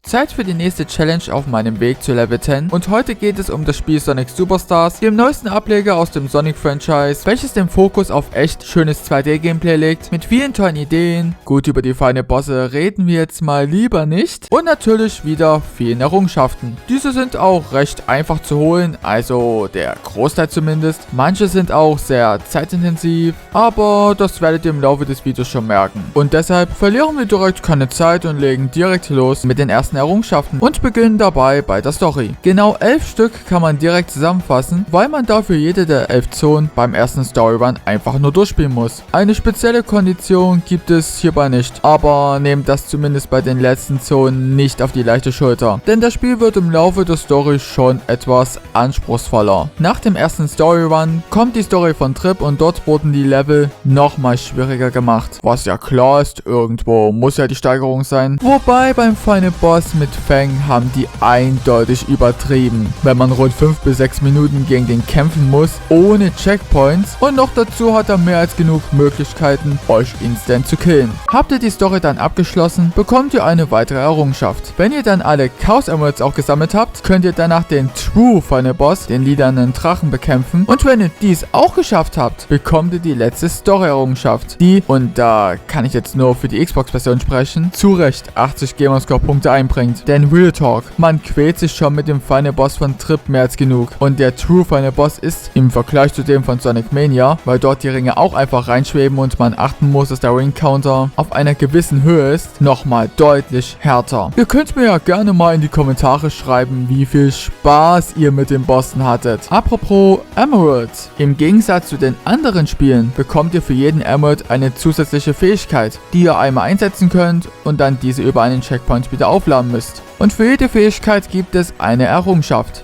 Zeit für die nächste Challenge auf meinem Weg zu Level 10 und heute geht es um das Spiel Sonic Superstars, dem neuesten Ableger aus dem Sonic-Franchise, welches den Fokus auf echt schönes 2D-Gameplay legt, mit vielen tollen Ideen. Gut, über die feine Bosse reden wir jetzt mal lieber nicht und natürlich wieder vielen Errungenschaften. Diese sind auch recht einfach zu holen, also der Großteil zumindest. Manche sind auch sehr zeitintensiv, aber das werdet ihr im Laufe des Videos schon merken. Und deshalb verlieren wir direkt keine Zeit und legen direkt los mit den ersten Errungenschaften und beginnen dabei bei der Story. Genau 11 Stück kann man direkt zusammenfassen, weil man dafür jede der 11 Zonen beim ersten Storyrun einfach nur durchspielen muss. Eine spezielle Kondition gibt es hierbei nicht, aber nehmt das zumindest bei den letzten Zonen nicht auf die leichte Schulter, denn das Spiel wird im Laufe der Story schon etwas anspruchsvoller. Nach dem ersten Storyrun kommt die Story von Trip und dort wurden die Level nochmal schwieriger gemacht. Was ja klar ist, irgendwo muss ja die Steigerung sein. Wobei beim Final Boss mit Fang haben die eindeutig übertrieben, wenn man rund 5 bis 6 Minuten gegen den kämpfen muss, ohne Checkpoints und noch dazu hat er mehr als genug Möglichkeiten, euch instant zu killen. Habt ihr die Story dann abgeschlossen, bekommt ihr eine weitere Errungenschaft. Wenn ihr dann alle Chaos Emeralds auch gesammelt habt, könnt ihr danach den True Final Boss, den lilanen Drachen, bekämpfen und wenn ihr dies auch geschafft habt, bekommt ihr die letzte Story-Errungenschaft, die, und da kann ich jetzt nur für die Xbox-Version sprechen, zu Recht 80 Gamerscore-Punkte einbringt. Denn Real Talk, man quält sich schon mit dem Final Boss von Trip mehr als genug. Und der True Final Boss ist im Vergleich zu dem von Sonic Mania, weil dort die Ringe auch einfach reinschweben und man achten muss, dass der Ring-Counter auf einer gewissen Höhe ist, nochmal deutlich härter. Ihr könnt mir ja gerne mal in die Kommentare schreiben, wie viel Spaß ihr mit den Bossen hattet. Apropos Emeralds, im Gegensatz zu den anderen Spielen bekommt ihr für jeden Emerald eine zusätzliche Fähigkeit, die ihr einmal einsetzen könnt und dann diese über einen Checkpoint wieder aufladen müsst. Und für jede Fähigkeit gibt es eine Errungenschaft.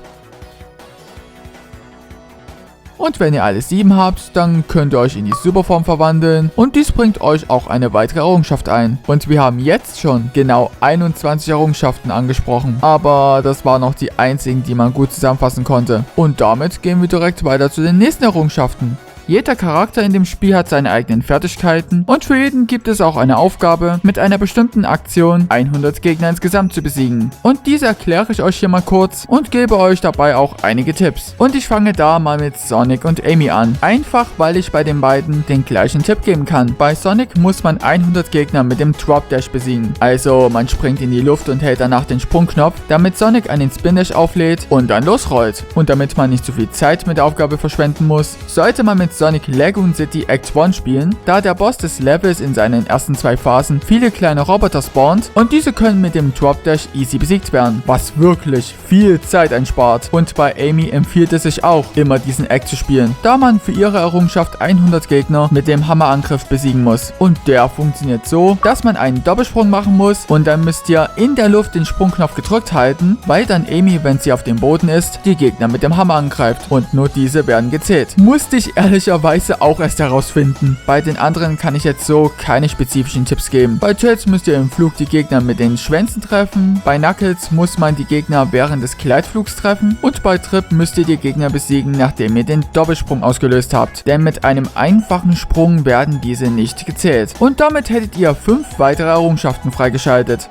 Und wenn ihr alle 7 habt, dann könnt ihr euch in die Superform verwandeln und dies bringt euch auch eine weitere Errungenschaft ein. Und wir haben jetzt schon genau 21 Errungenschaften angesprochen, aber das waren noch die einzigen, die man gut zusammenfassen konnte. Und damit gehen wir direkt weiter zu den nächsten Errungenschaften. Jeder Charakter in dem Spiel hat seine eigenen Fertigkeiten und für jeden gibt es auch eine Aufgabe, mit einer bestimmten Aktion 100 Gegner insgesamt zu besiegen. Und diese erkläre ich euch hier mal kurz und gebe euch dabei auch einige Tipps. Und ich fange da mal mit Sonic und Amy an. Einfach, weil ich bei den beiden den gleichen Tipp geben kann. Bei Sonic muss man 100 Gegner mit dem Drop Dash besiegen. Also man springt in die Luft und hält danach den Sprungknopf, damit Sonic einen Spin Dash auflädt und dann losrollt. Und damit man nicht zu viel Zeit mit der Aufgabe verschwenden muss, sollte man mit Sonic Lagoon City Act 1 spielen, da der Boss des Levels in seinen ersten 2 Phasen viele kleine Roboter spawnt und diese können mit dem Drop Dash easy besiegt werden, was wirklich viel Zeit einspart. Und bei Amy empfiehlt es sich auch, immer diesen Act zu spielen, da man für ihre Errungenschaft 100 Gegner mit dem Hammerangriff besiegen muss. Und der funktioniert so, dass man einen Doppelsprung machen muss und dann müsst ihr in der Luft den Sprungknopf gedrückt halten, weil dann Amy, wenn sie auf dem Boden ist, die Gegner mit dem Hammer angreift und nur diese werden gezählt. Musste ich ehrlicherweise auch erst herausfinden. Bei den anderen kann ich jetzt so keine spezifischen Tipps geben. Bei Tails müsst ihr im Flug die Gegner mit den Schwänzen treffen, bei Knuckles muss man die Gegner während des Gleitflugs treffen und bei Trip müsst ihr die Gegner besiegen, nachdem ihr den Doppelsprung ausgelöst habt. Denn mit einem einfachen Sprung werden diese nicht gezählt. Und damit hättet ihr 5 weitere Errungenschaften freigeschaltet.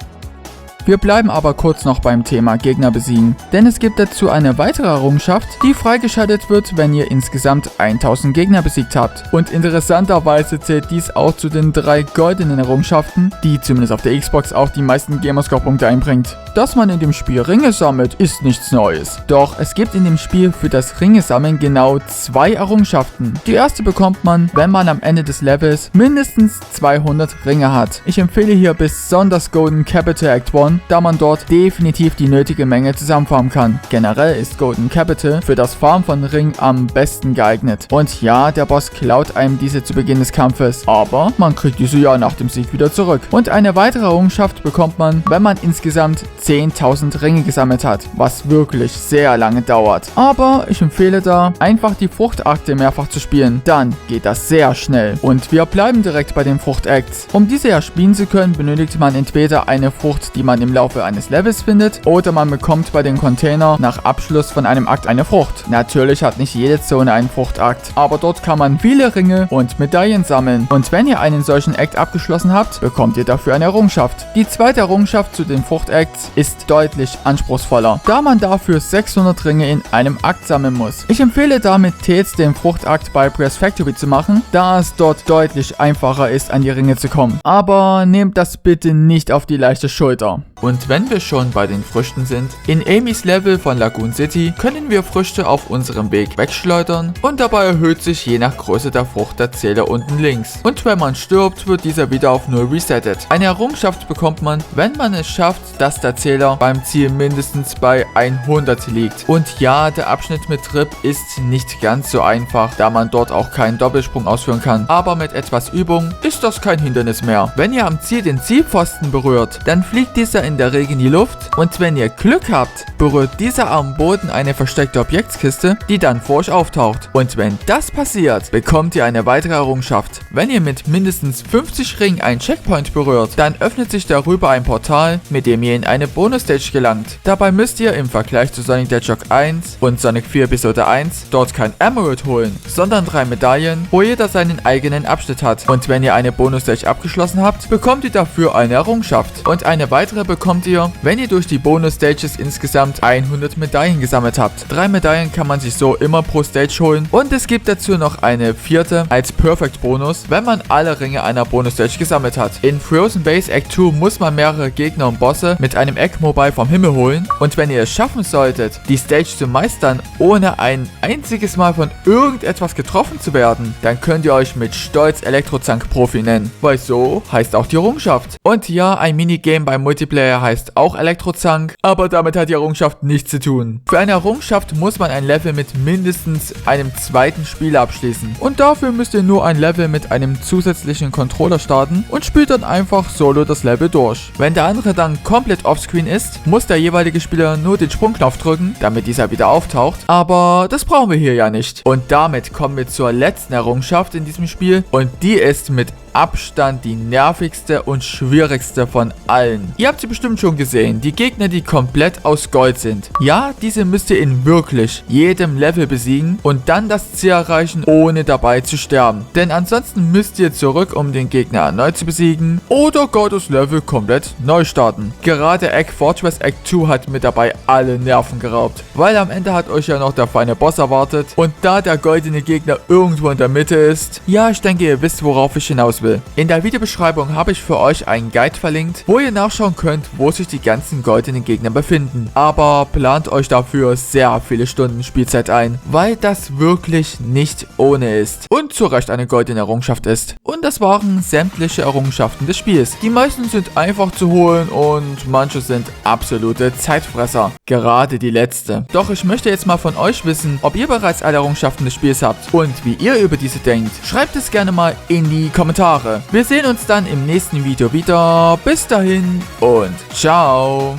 Wir bleiben aber kurz noch beim Thema Gegner besiegen, denn es gibt dazu eine weitere Errungenschaft, die freigeschaltet wird, wenn ihr insgesamt 1000 Gegner besiegt habt. Und interessanterweise zählt dies auch zu den 3 goldenen Errungenschaften, die zumindest auf der Xbox auch die meisten Gamerscore-Punkte einbringt. Dass man in dem Spiel Ringe sammelt, ist nichts Neues. Doch es gibt in dem Spiel für das Ringe-Sammeln genau 2 Errungenschaften. Die erste bekommt man, wenn man am Ende des Levels mindestens 200 Ringe hat. Ich empfehle hier besonders Golden Capital Act 1, da man dort definitiv die nötige Menge zusammenfarmen kann. Generell ist Golden Capital für das Farmen von Ringen am besten geeignet. Und ja, der Boss klaut einem diese zu Beginn des Kampfes, aber man kriegt diese ja nach dem Sieg wieder zurück. Und eine weitere Errungenschaft bekommt man, wenn man insgesamt 10.000 Ringe gesammelt hat, was wirklich sehr lange dauert. Aber ich empfehle da, einfach die Fruchtakte mehrfach zu spielen, dann geht das sehr schnell. Und wir bleiben direkt bei den Fruchtacts. Um diese ja spielen zu können, benötigt man entweder eine Frucht, die man im Laufe eines Levels findet, oder man bekommt bei den Container nach Abschluss von einem Akt eine Frucht. Natürlich hat nicht jede Zone einen Fruchtakt, aber dort kann man viele Ringe und Medaillen sammeln. Und wenn ihr einen solchen Akt abgeschlossen habt, bekommt ihr dafür eine Errungenschaft. Die zweite Errungenschaft zu den Fruchtacts ist deutlich anspruchsvoller, da man dafür 600 Ringe in einem Akt sammeln muss. Ich empfehle damit Tails den Fruchtakt bei Press Factory zu machen, da es dort deutlich einfacher ist, an die Ringe zu kommen. Aber nehmt das bitte nicht auf die leichte Schulter. Und wenn wir schon bei den Früchten sind, in Amy's Level von Lagoon City können wir Früchte auf unserem Weg wegschleudern und dabei erhöht sich je nach Größe der Frucht der Zähler unten links. Und wenn man stirbt, wird dieser wieder auf 0 resettet. Eine Errungenschaft bekommt man, wenn man es schafft, dass der Zähler beim Ziel mindestens bei 100 liegt. Und ja, der Abschnitt mit Trip ist nicht ganz so einfach, da man dort auch keinen Doppelsprung ausführen kann. Aber mit etwas Übung ist das kein Hindernis mehr. Wenn ihr am Ziel den Zielpfosten berührt, dann fliegt dieser in der Regel in die Luft und wenn ihr Glück habt, berührt dieser am Boden eine versteckte Objektskiste, die dann vor euch auftaucht. Und wenn das passiert, bekommt ihr eine weitere Errungenschaft. Wenn ihr mit mindestens 50 Ringen einen Checkpoint berührt, dann öffnet sich darüber ein Portal, mit dem ihr in eine Bonus-Stage gelangt. Dabei müsst ihr im Vergleich zu Sonic the Hedgehog 1 und Sonic 4 Episode 1 dort kein Emerald holen, sondern 3 Medaillen, wo jeder seinen eigenen Abschnitt hat. Und wenn ihr eine Bonus-Stage abgeschlossen habt, bekommt ihr dafür eine Errungenschaft. Und eine weitere bekommt ihr, wenn ihr durch die Bonus-Stages insgesamt 100 Medaillen gesammelt habt. 3 Medaillen kann man sich so immer pro Stage holen und es gibt dazu noch eine vierte als Perfect-Bonus, wenn man alle Ringe einer Bonus-Stage gesammelt hat. In Frozen Base Act 2 muss man mehrere Gegner und Bosse mit einem Egg-Mobile vom Himmel holen und wenn ihr es schaffen solltet, die Stage zu meistern, ohne ein einziges Mal von irgendetwas getroffen zu werden, dann könnt ihr euch mit Stolz Elektrozank-Profi nennen, weil so heißt auch die Errungenschaft. Und ja, ein Minigame beim Multiplayer heißt auch Elektrozank, aber damit hat die Errungenschaft nichts zu tun. Für eine Errungenschaft muss man ein Level mit mindestens einem zweiten Spieler abschließen und dafür müsst ihr nur ein Level mit einem zusätzlichen Controller starten und spielt dann einfach solo das Level durch. Wenn der andere dann komplett offscreen ist, muss der jeweilige Spieler nur den Sprungknopf drücken, damit dieser wieder auftaucht, aber das brauchen wir hier ja nicht. Und damit kommen wir zur letzten Errungenschaft in diesem Spiel und die ist mit Abstand die nervigste und schwierigste von allen. Ihr habt sie bestimmt schon gesehen, die Gegner, die komplett aus Gold sind. Ja, diese müsst ihr in wirklich jedem Level besiegen und dann das Ziel erreichen, ohne dabei zu sterben. Denn ansonsten müsst ihr zurück, um den Gegner erneut zu besiegen oder Gottes Level komplett neu starten. Gerade Egg Fortress Act 2 hat mit dabei alle Nerven geraubt, weil am Ende hat euch ja noch der feine Boss erwartet und da der goldene Gegner irgendwo in der Mitte ist, ja, ich denke, ihr wisst, worauf ich hinaus will. In der Videobeschreibung habe ich für euch einen Guide verlinkt, wo ihr nachschauen könnt, wo sich die ganzen goldenen Gegner befinden. Aber plant euch dafür sehr viele Stunden Spielzeit ein, weil das wirklich nicht ohne ist und zu Recht eine goldene Errungenschaft ist. Und das waren sämtliche Errungenschaften des Spiels. Die meisten sind einfach zu holen und manche sind absolute Zeitfresser. Gerade die letzte. Doch ich möchte jetzt mal von euch wissen, ob ihr bereits alle Errungenschaften des Spiels habt und wie ihr über diese denkt. Schreibt es gerne mal in die Kommentare. Wir sehen uns dann im nächsten Video wieder. Bis dahin und ciao.